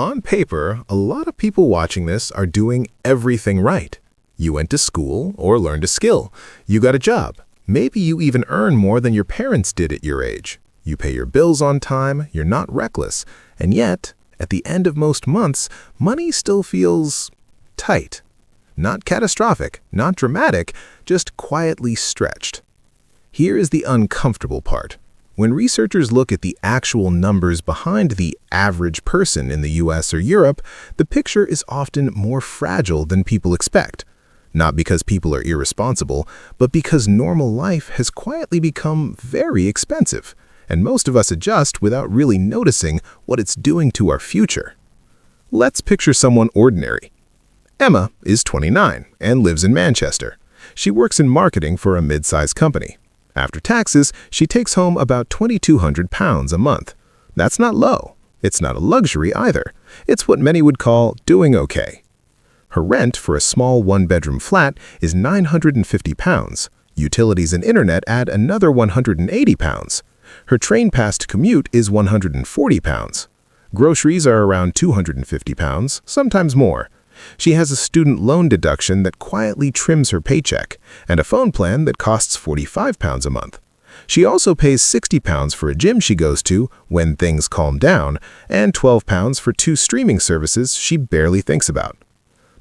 On paper, a lot of people watching this are doing everything right. You went to school or learned a skill. You got a job. Maybe you even earn more than your parents did at your age. You pay your bills on time, you're not reckless. And yet, at the end of most months, money still feels tight. Not catastrophic, not dramatic, just quietly stretched. Here is the uncomfortable part. When researchers look at the actual numbers behind the average person in the US or Europe, the picture is often more fragile than people expect. Not because people are irresponsible, but because normal life has quietly become very expensive, and most of us adjust without really noticing what it's doing to our future. Let's picture someone ordinary. Emma is 29 and lives in Manchester. She works in marketing for a mid-sized company. After taxes, she takes home about £2,200 a month. That's not low. It's not a luxury either. It's what many would call doing okay. Her rent for a small one-bedroom flat is £950. Utilities and internet add another £180. Her train pass to commute is £140. Groceries are around £250, sometimes more. She has a student loan deduction that quietly trims her paycheck, and a phone plan that costs £45 a month. She also pays £60 for a gym she goes to when things calm down, and £12 for 2 streaming services she barely thinks about.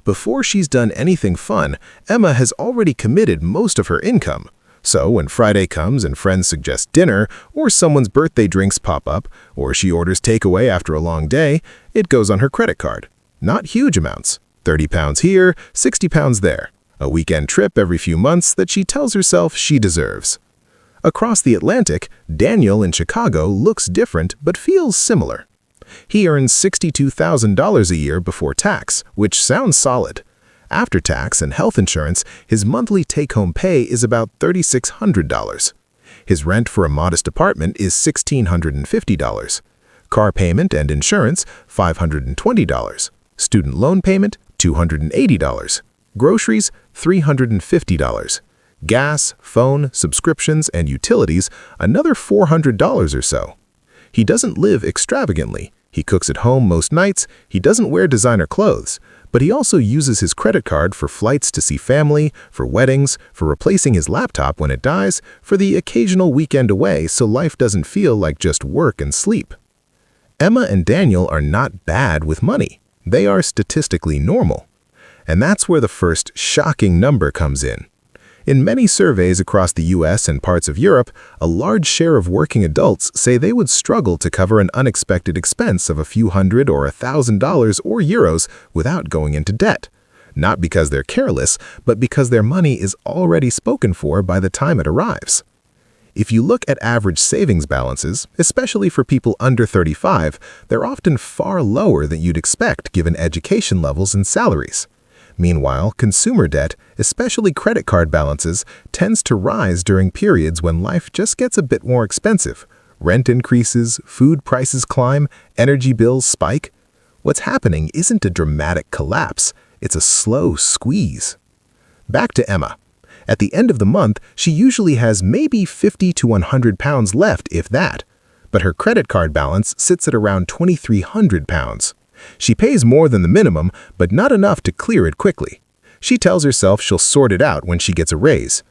Before she's done anything fun, Emma has already committed most of her income. So when Friday comes and friends suggest dinner, or someone's birthday drinks pop up, or she orders takeaway after a long day, it goes on her credit card. Not huge amounts. £30 here, £60 there. A weekend trip every few months that she tells herself she deserves. Across the Atlantic, Daniel in Chicago looks different but feels similar. He earns $62,000 a year before tax, which sounds solid. After tax and health insurance, his monthly take-home pay is about $3,600. His rent for a modest apartment is $1,650. Car payment and insurance, $520. Student loan payment, $280. Groceries, $350. Gas, phone, subscriptions, and utilities, another $400 or so. He doesn't live extravagantly. He cooks at home most nights, he doesn't wear designer clothes, but he also uses his credit card for flights to see family, for weddings, for replacing his laptop when it dies, for the occasional weekend away so life doesn't feel like just work and sleep. Emma and Daniel are not bad with money. They are statistically normal. And that's where the first shocking number comes in. In many surveys across the US and parts of Europe, a large share of working adults say they would struggle to cover an unexpected expense of a few hundred or $1,000 or euros without going into debt. Not because they're careless, but because their money is already spoken for by the time it arrives. If you look at average savings balances, especially for people under 35, they're often far lower than you'd expect given education levels and salaries. Meanwhile, consumer debt, especially credit card balances, tends to rise during periods when life just gets a bit more expensive. Rent increases, food prices climb, energy bills spike. What's happening isn't a dramatic collapse, it's a slow squeeze. Back to Emma. At the end of the month, she usually has maybe £50 to £100 left, if that. But her credit card balance sits at around £2,300. She pays more than the minimum, but not enough to clear it quickly. She tells herself she'll sort it out when she gets a raise.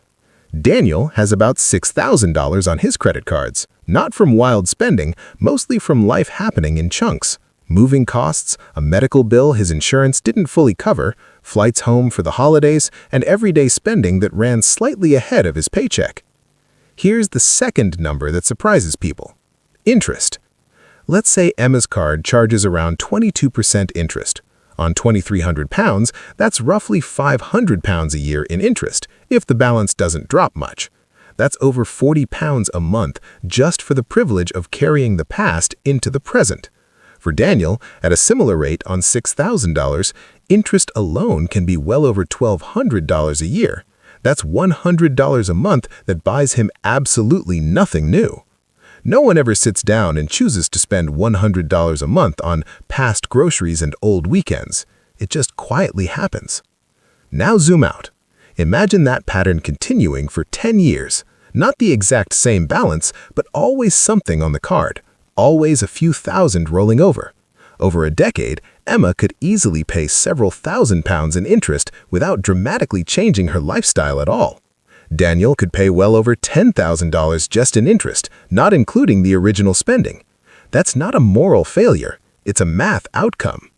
Daniel has about $6,000 on his credit cards, not from wild spending, mostly from life happening in chunks. Moving costs, a medical bill his insurance didn't fully cover, flights home for the holidays, and everyday spending that ran slightly ahead of his paycheck. Here's the second number that surprises people. Interest. Let's say Emma's card charges around 22% interest. On £2,300, that's roughly £500 a year in interest, if the balance doesn't drop much. That's over £40 a month just for the privilege of carrying the past into the present. For Daniel, at a similar rate on $6,000, interest alone can be well over $1,200 a year. That's $100 a month that buys him absolutely nothing new. No one ever sits down and chooses to spend $100 a month on past groceries and old weekends. It just quietly happens. Now zoom out. Imagine that pattern continuing for 10 years. Not the exact same balance, but always something on the card. Always a few thousand rolling over. Over a decade, Emma could easily pay several £1,000s in interest without dramatically changing her lifestyle at all. Daniel could pay well over $10,000 just in interest, not including the original spending. That's not a moral failure, it's a math outcome.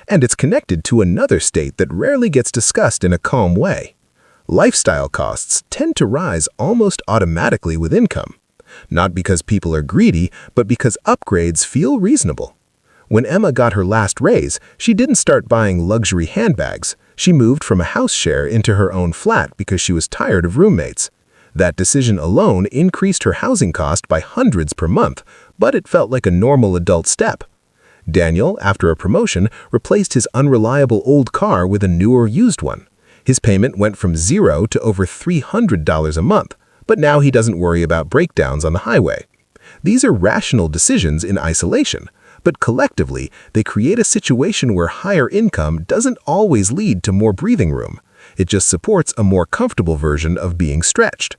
And it's connected to another state that rarely gets discussed in a calm way. Lifestyle costs tend to rise almost automatically with income. Not because people are greedy, but because upgrades feel reasonable. When Emma got her last raise, she didn't start buying luxury handbags. She moved from a house share into her own flat because she was tired of roommates. That decision alone increased her housing cost by hundreds per month, but it felt like a normal adult step. Daniel, after a promotion, replaced his unreliable old car with a newer used one. His payment went from $0 to over $300 a month, but now he doesn't worry about breakdowns on the highway. These are rational decisions in isolation, but collectively, they create a situation where higher income doesn't always lead to more breathing room. It just supports a more comfortable version of being stretched.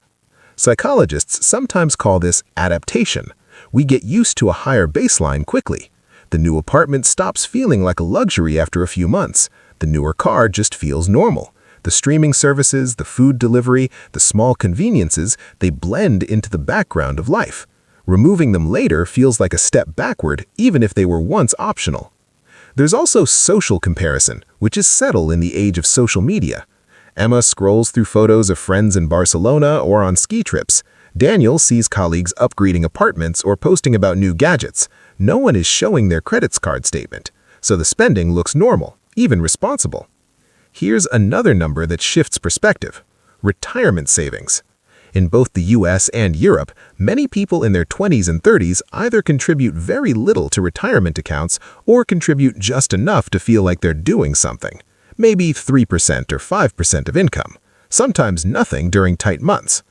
Psychologists sometimes call this adaptation. We get used to a higher baseline quickly. The new apartment stops feeling like a luxury after a few months. The newer car just feels normal. The streaming services, the food delivery, the small conveniences, they blend into the background of life. Removing them later feels like a step backward, even if they were once optional. There's also social comparison, which is subtle in the age of social media. Emma scrolls through photos of friends in Barcelona or on ski trips. Daniel sees colleagues upgrading apartments or posting about new gadgets. No one is showing their credit card statement, so the spending looks normal, even responsible. Here's another number that shifts perspective: retirement savings. In both the US and Europe, many people in their 20s and 30s either contribute very little to retirement accounts or contribute just enough to feel like they're doing something. Maybe 3% or 5% of income, sometimes nothing during tight months.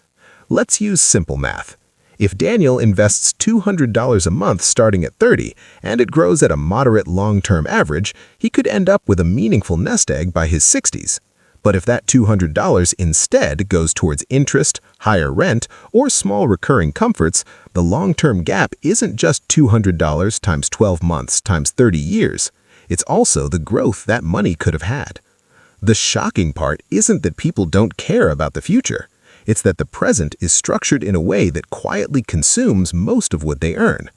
Let's use simple math. If Daniel invests $200 a month starting at 30 and it grows at a moderate long-term average, he could end up with a meaningful nest egg by his 60s. But if that $200 instead goes towards interest, higher rent, or small recurring comforts, the long-term gap isn't just $200 times 12 months times 30 years. It's also the growth that money could have had. The shocking part isn't that people don't care about the future. It's that the present is structured in a way that quietly consumes most of what they earn.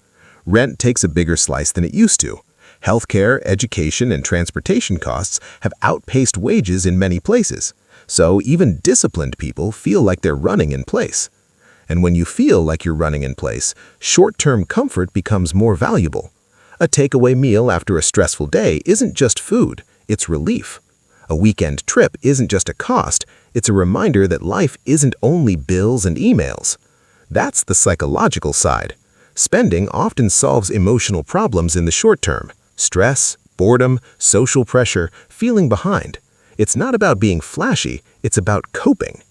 Rent takes a bigger slice than it used to. Healthcare, education, and transportation costs have outpaced wages in many places. So even disciplined people feel like they're running in place. And when you feel like you're running in place, short-term comfort becomes more valuable. A takeaway meal after a stressful day isn't just food, it's relief. A weekend trip isn't just a cost, it's a reminder that life isn't only bills and emails. That's the psychological side. Spending often solves emotional problems in the short term: stress, boredom, social pressure, feeling behind. It's not about being flashy, it's about coping.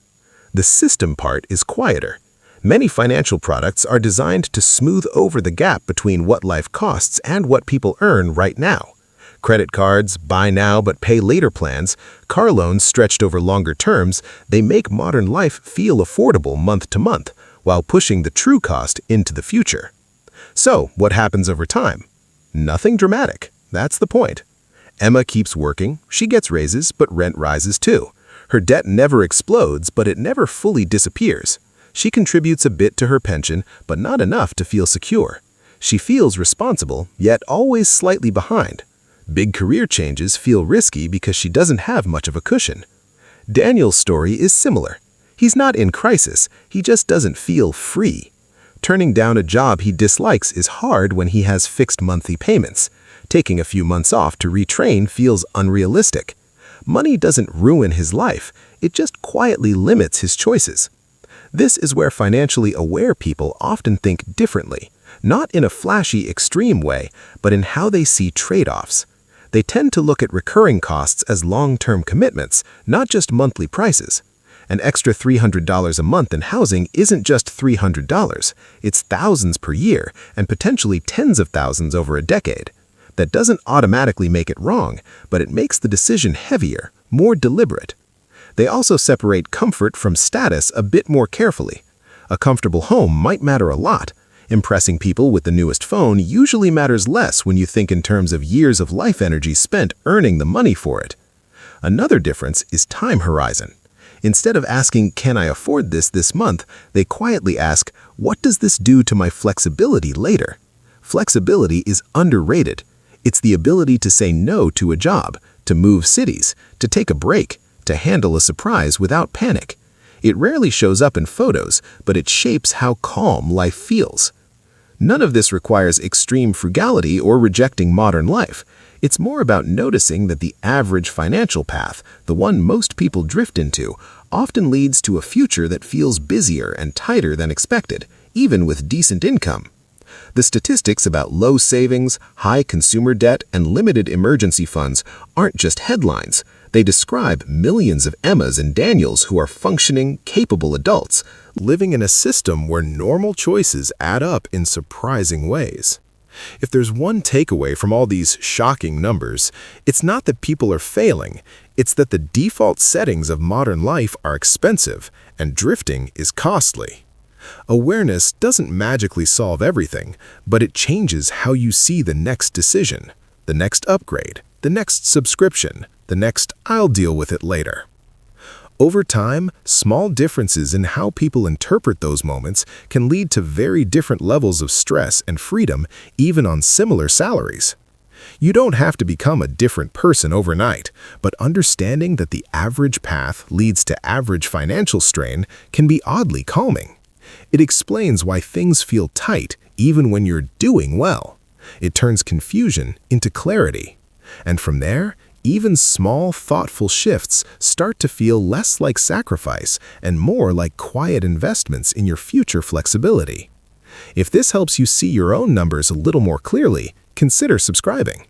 The system part is quieter. Many financial products are designed to smooth over the gap between what life costs and what people earn right now. Credit cards, buy now but pay later plans, car loans stretched over longer terms, they make modern life feel affordable month to month, while pushing the true cost into the future. So, what happens over time? Nothing dramatic. That's the point. Emma keeps working, she gets raises, but rent rises too. Her debt never explodes, but it never fully disappears. She contributes a bit to her pension, but not enough to feel secure. She feels responsible, yet always slightly behind. Big career changes feel risky because she doesn't have much of a cushion. Daniel's story is similar. He's not in crisis, he just doesn't feel free. Turning down a job he dislikes is hard when he has fixed monthly payments. Taking a few months off to retrain feels unrealistic. Money doesn't ruin his life, it just quietly limits his choices. This is where financially aware people often think differently, not in a flashy, extreme way, but in how they see trade-offs. They tend to look at recurring costs as long-term commitments, not just monthly prices. An extra $300 a month in housing isn't just $300, it's thousands per year and potentially tens of thousands over a decade. That doesn't automatically make it wrong, but it makes the decision heavier, more deliberate. They also separate comfort from status a bit more carefully. A comfortable home might matter a lot. Impressing people with the newest phone usually matters less when you think in terms of years of life energy spent earning the money for it. Another difference is time horizon. Instead of asking, "Can I afford this month?" they quietly ask, "What does this do to my flexibility later?" Flexibility is underrated. It's the ability to say no to a job, to move cities, to take a break, to handle a surprise without panic. It rarely shows up in photos, but it shapes how calm life feels. None of this requires extreme frugality or rejecting modern life. It's more about noticing that the average financial path, the one most people drift into, often leads to a future that feels busier and tighter than expected, even with decent income. The statistics about low savings, high consumer debt, and limited emergency funds aren't just headlines. They describe millions of Emmas and Daniels who are functioning, capable adults, living in a system where normal choices add up in surprising ways. If there's one takeaway from all these shocking numbers, it's not that people are failing, it's that the default settings of modern life are expensive and drifting is costly. Awareness doesn't magically solve everything, but it changes how you see the next decision, the next upgrade, the next subscription, the next "I'll deal with it later." Over time, small differences in how people interpret those moments can lead to very different levels of stress and freedom, even on similar salaries. You don't have to become a different person overnight, but understanding that the average path leads to average financial strain can be oddly calming. It explains why things feel tight even when you're doing well. It turns confusion into clarity. And from there, even small, thoughtful shifts start to feel less like sacrifice and more like quiet investments in your future flexibility. If this helps you see your own numbers a little more clearly, consider subscribing.